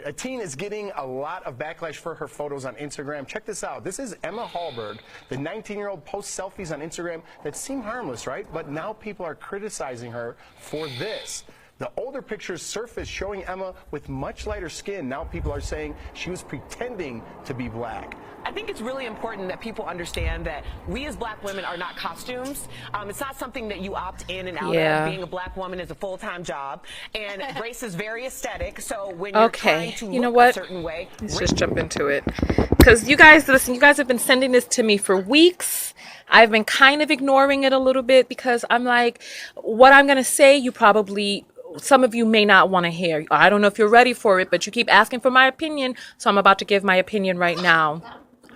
a teen is getting a lot of backlash for her photos on Instagram. Check this out. This is Emma Hallberg. The 19-year-old posts selfies on Instagram that seem harmless, right? But now people are criticizing her for this. The older pictures surfaced showing Emma with much lighter skin. Now people are saying she was pretending to be black. I think it's really important that people understand that we as black women are not costumes. It's not something that you opt in and out of. Being a black woman is a full-time job, and race is very aesthetic. So when you're trying to look a certain way, let's just jump into it. Because you guys, listen, you guys have been sending this to me for weeks. I've been kind of ignoring it a little bit because I'm like, what I'm going to say, you probably, some of you may not want to hear. I don't know if you're ready for it, but you keep asking for my opinion, so I'm about to give my opinion right now.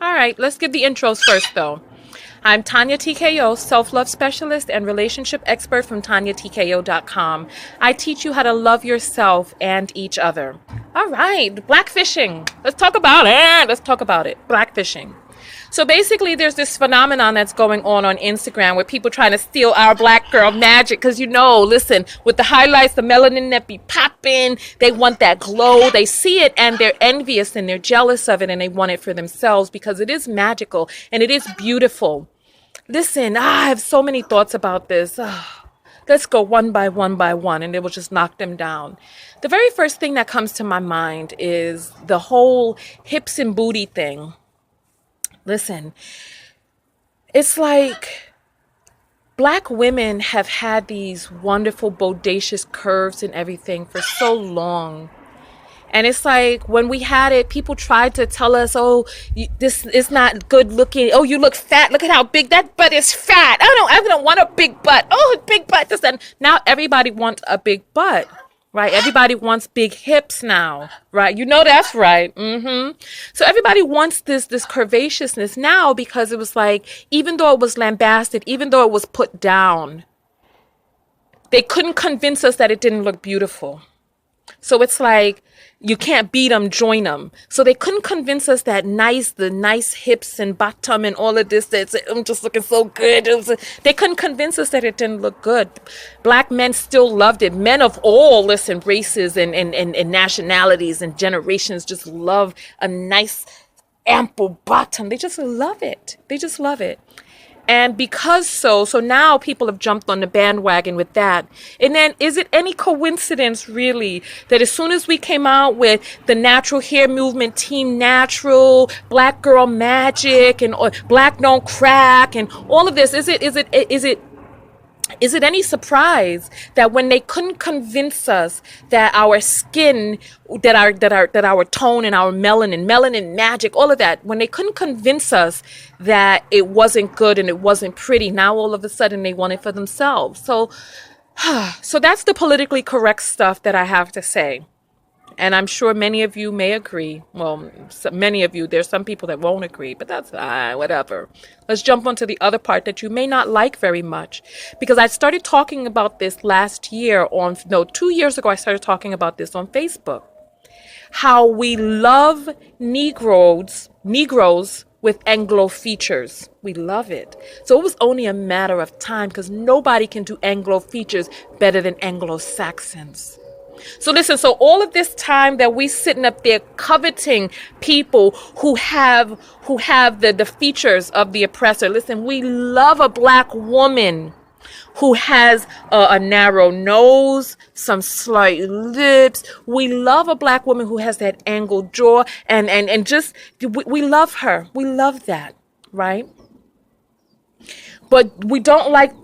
All right, let's give the intros first, though. I'm Tonya TKO, self-love specialist and relationship expert from TonyaTKO.com. I teach you how to love yourself and each other. All right, BlackFishing. Let's talk about it. BlackFishing. So basically, there's this phenomenon that's going on Instagram where people trying to steal our black girl magic. Because, you know, listen, with the highlights, the melanin that be popping, they want that glow. They see it and they're envious and they're jealous of it and they want it for themselves because it is magical and it is beautiful. Listen, I have so many thoughts about this. Let's go one by one and it will just knock them down. The very first thing that comes to my mind is the whole hips and booty thing. Listen, it's like black women have had these wonderful, bodacious curves and everything for so long. And it's like when we had it, people tried to tell us, oh, this is not good looking. Oh, you look fat. Look at how big that butt is fat. I don't want a big butt. Oh, big butt. This and now everybody wants a big butt. Right? Everybody wants big hips now, right? You know that's right. So everybody wants this curvaceousness now because it was like, even though it was lambasted, even though it was put down, they couldn't convince us that it didn't look beautiful. So it's like, you can't beat them, join them. So they couldn't convince us that the nice hips and bottom and all of this, that's I'm just looking so good. They couldn't convince us that it didn't look good. Black men still loved it. Men of all, races and nationalities and generations just love a nice ample bottom. They just love it. And because so now people have jumped on the bandwagon with that. And then is it any coincidence really that as soon as we came out with the natural hair movement, Team Natural, Black Girl Magic, and Black Don't Crack, and all of this, is it any surprise that when they couldn't convince us that our skin, that our tone and our melanin magic, all of that, when they couldn't convince us that it wasn't good and it wasn't pretty, now all of a sudden they want it for themselves. So that's the politically correct stuff that I have to say. And I'm sure many of you may agree. Well, many of you, there's some people that won't agree, but that's whatever. Let's jump onto the other part that you may not like very much. Because I started talking about this 2 years ago, I started talking about this on Facebook. How we love Negroes with Anglo features. We love it. So it was only a matter of time because nobody can do Anglo features better than Anglo-Saxons. So listen, so all of this time that we sitting up there coveting people who have the features of the oppressor, listen, we love a black woman who has a narrow nose, some slight lips. We love a black woman who has that angled jaw and just, we love her. We love that, right? But we don't like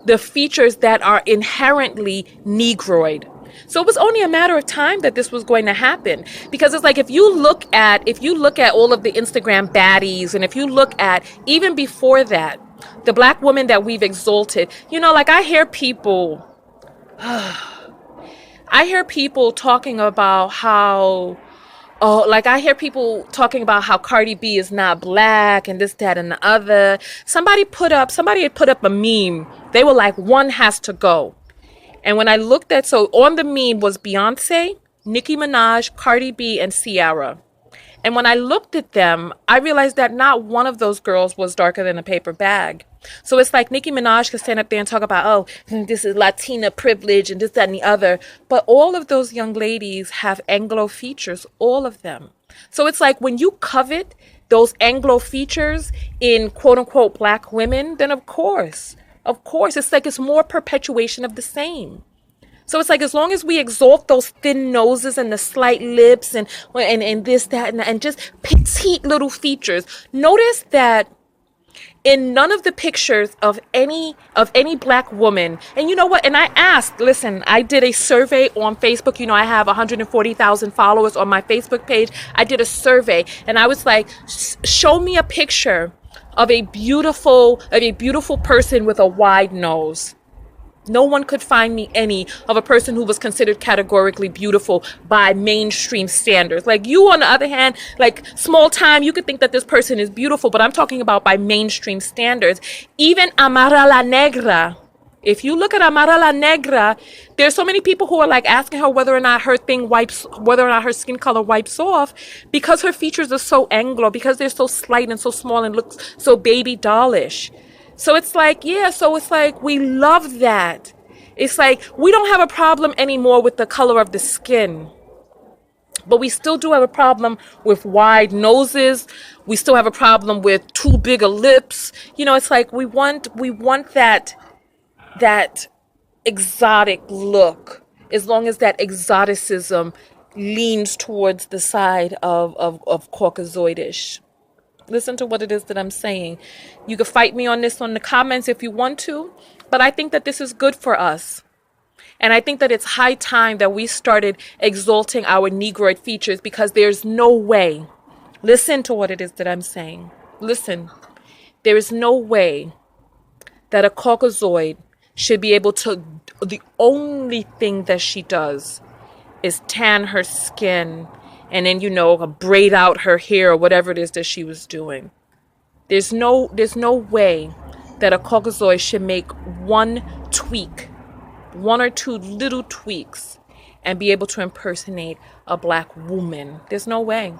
the features that are inherently Negroid. So it was only a matter of time that this was going to happen. Because it's like if you look at all of the Instagram baddies, and if you look at even before that, the black woman that we've exalted, I hear people talking about how Cardi B is not black and this, that, and the other. Somebody had put up a meme. They were like, one has to go. And when I looked at, so on the meme was Beyonce, Nicki Minaj, Cardi B, and Ciara. And when I looked at them, I realized that not one of those girls was darker than a paper bag. So it's like Nicki Minaj can stand up there and talk about, oh, this is Latina privilege and this, that, and the other. But all of those young ladies have Anglo features, all of them. So it's like when you covet those Anglo features in quote unquote black women, then of course, it's like it's more perpetuation of the same. So it's like as long as we exalt those thin noses and the slight lips and this, that, and just petite little features. Notice that in none of the pictures of any black woman, and you know what, and I asked, listen, I did a survey on Facebook. You know, I have 140,000 followers on my Facebook page. I did a survey and I was like, show me a picture of a beautiful person with a wide nose. No one could find me any of a person who was considered categorically beautiful by mainstream standards. Like you, on the other hand, like small time, you could think that this person is beautiful, but I'm talking about by mainstream standards. Even Amara la Negra. If you look at Amara la Negra, there's so many people who are like asking her whether or not her skin color wipes off because her features are so Anglo, because they're so slight and so small and look so baby dollish. So it's like, yeah, so it's like we love that. It's like we don't have a problem anymore with the color of the skin. But we still do have a problem with wide noses. We still have a problem with too big of lips. You know, it's like we want that exotic look, as long as that exoticism leans towards the side of Caucasoidish. Listen to what it is that I'm saying. You can fight me on this on the comments if you want to, but I think that this is good for us. And I think that it's high time that we started exalting our Negroid features, because there's no way, listen to what it is that I'm saying. Listen, there is no way that a Caucasoid should be able to, the only thing that she does is tan her skin and then, you know, braid out her hair or whatever it is that she was doing. There's no way that a Caucasoid should make one tweak, one or two little tweaks, and be able to impersonate a black woman. There's no way.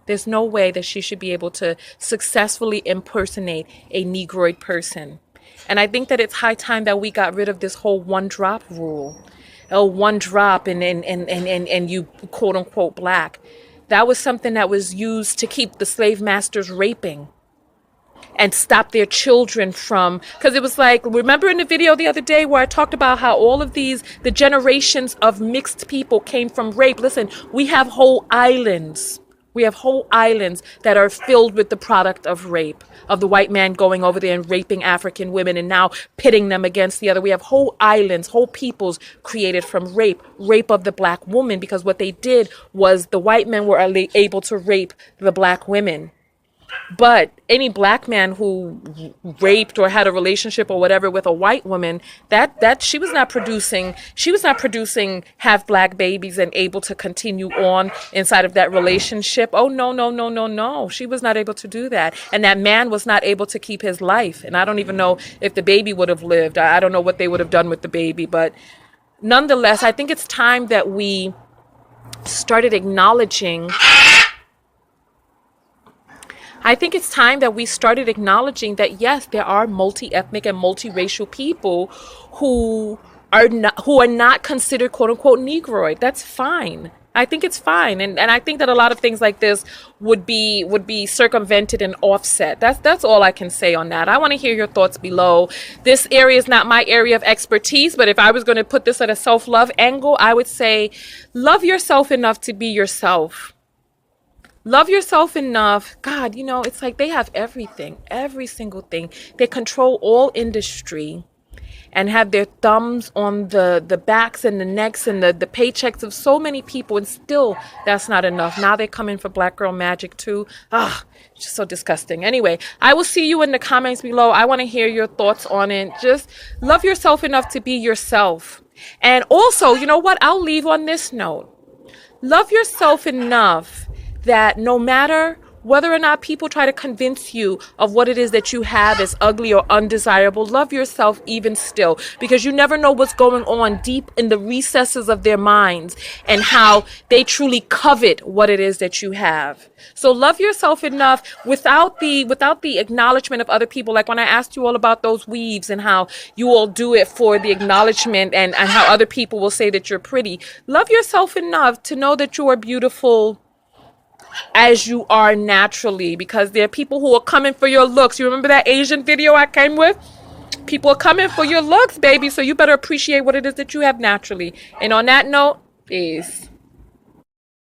There's no way that she should be able to successfully impersonate a Negroid person. And I think that it's high time that we got rid of this whole one drop rule. Oh, one drop and you quote unquote black. That was something that was used to keep the slave masters raping and stop their children from, because it was like, remember in the video the other day where I talked about how all of the generations of mixed people came from rape. Listen, we have whole islands. We have whole islands that are filled with the product of rape, of the white man going over there and raping African women and now pitting them against the other. We have whole islands, whole peoples created from rape of the black woman, because what they did was the white men were able to rape the black women. But any black man who raped or had a relationship or whatever with a white woman, that she was not producing half black babies and able to continue on inside of that relationship. Oh, no. She was not able to do that. And that man was not able to keep his life. And I don't even know if the baby would have lived. I don't know what they would have done with the baby. But nonetheless, I think it's time that we started acknowledging that yes, there are multi-ethnic and multiracial people who are not considered quote unquote Negroid. That's fine. I think it's fine. And I think that a lot of things like this would be circumvented and offset. That's all I can say on that. I want to hear your thoughts below. This area is not my area of expertise, but if I was going to put this at a self-love angle, I would say love yourself enough to be yourself. Love yourself enough. God, you know, it's like they have everything, every single thing. They control all industry and have their thumbs on the backs and the necks and the paychecks of so many people, and still that's not enough. Now they're coming for Black Girl Magic too. Just so disgusting. Anyway, I will see you in the comments below. I want to hear your thoughts on it. Just love yourself enough to be yourself. And also, you know what? I'll leave on this note. Love yourself enough that no matter whether or not people try to convince you of what it is that you have as ugly or undesirable, love yourself even still, because you never know what's going on deep in the recesses of their minds and how they truly covet what it is that you have. So love yourself enough without the acknowledgement of other people. Like when I asked you all about those weaves and how you all do it for the acknowledgement and how other people will say that you're pretty. Love yourself enough to know that you are beautiful as you are naturally, because there are people who are coming for your looks. You remember that Asian video I came with? People are coming for your looks, baby. So you better appreciate what it is that you have naturally. And on that note, peace.